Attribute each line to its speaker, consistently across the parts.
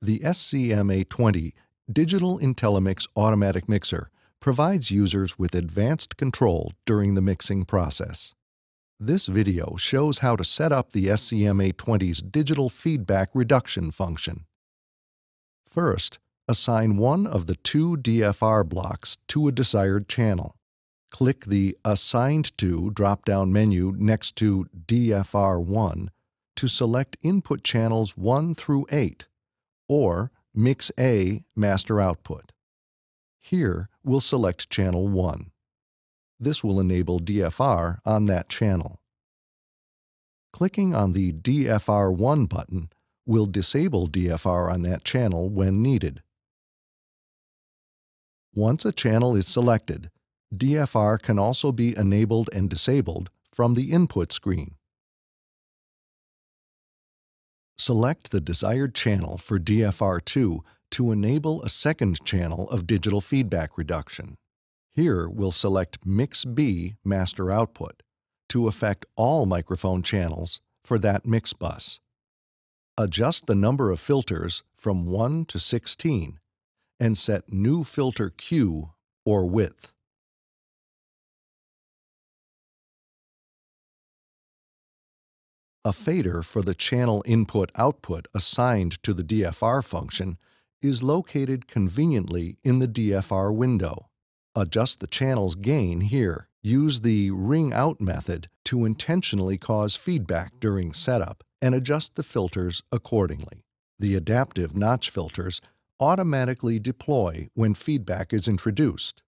Speaker 1: The SCM820 Digital Intellimix Automatic Mixer provides users with advanced control during the mixing process. This video shows how to set up the SCM820's digital feedback reduction function. First, assign one of the two DFR blocks to a desired channel. Click the Assigned To drop-down menu next to DFR1 to select input channels 1 through 8, or Mix A Master Output. Here, we'll select channel 1. This will enable DFR on that channel. Clicking on the DFR1 button will disable DFR on that channel when needed. Once a channel is selected, DFR can also be enabled and disabled from the input screen. Select the desired channel for DFR2 to enable a second channel of digital feedback reduction. Here we'll select Mix B Master Output to affect all microphone channels for that mix bus. Adjust the number of filters from 1 to 16 and set New Filter Q or Width. A fader for the channel input-output assigned to the DFR function is located conveniently in the DFR window. Adjust the channel's gain here. Use the ring out method to intentionally cause feedback during setup and adjust the filters accordingly. The adaptive notch filters automatically deploy when feedback is introduced.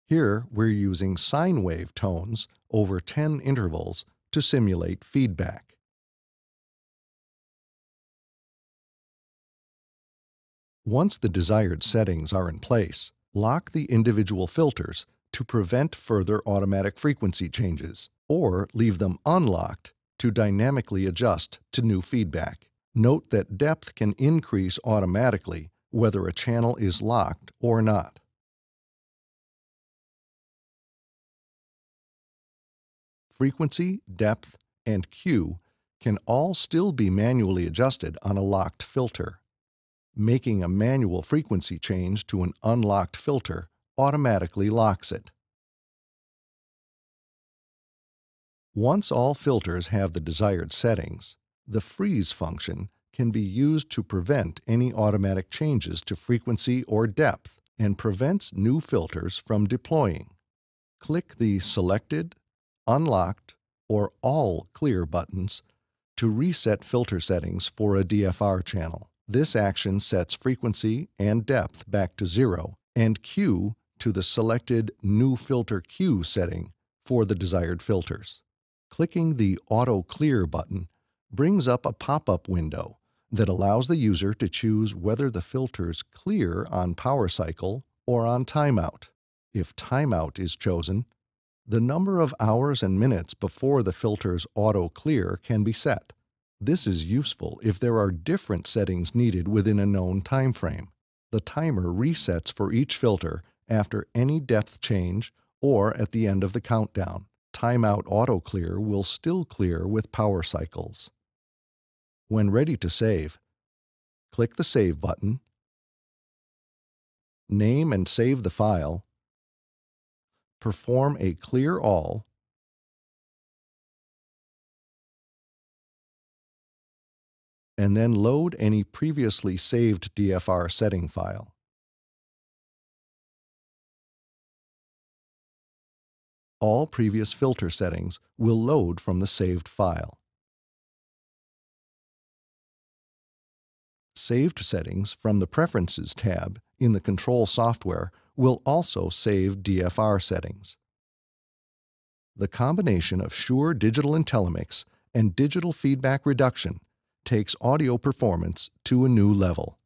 Speaker 1: Here we're using sine wave tones over 10 intervals to simulate feedback. Once the desired settings are in place, lock the individual filters to prevent further automatic frequency changes, or leave them unlocked to dynamically adjust to new feedback. Note that depth can increase automatically whether a channel is locked or not. Frequency, depth, and Q can all still be manually adjusted on a locked filter. Making a manual frequency change to an unlocked filter automatically locks it. Once all filters have the desired settings, the freeze function can be used to prevent any automatic changes to frequency or depth and prevents new filters from deploying. Click the Selected, Unlocked, or All Clear buttons to reset filter settings for a DFR channel. This action sets frequency and depth back to 0 and Q to the selected New Filter Q setting for the desired filters. Clicking the Auto Clear button brings up a pop-up window that allows the user to choose whether the filters clear on power cycle or on timeout. If timeout is chosen, the number of hours and minutes before the filter's auto clear can be set. This is useful if there are different settings needed within a known time frame. The timer resets for each filter after any depth change or at the end of the countdown. Timeout auto clear will still clear with power cycles. When ready to save, click the Save button, name and save the file, perform a clear all, and then load any previously saved DFR setting file. All previous filter settings will load from the saved file. Saved settings from the Preferences tab in the Control software will also save DFR settings. The combination of Shure Digital Intellimix and digital feedback reduction takes audio performance to a new level.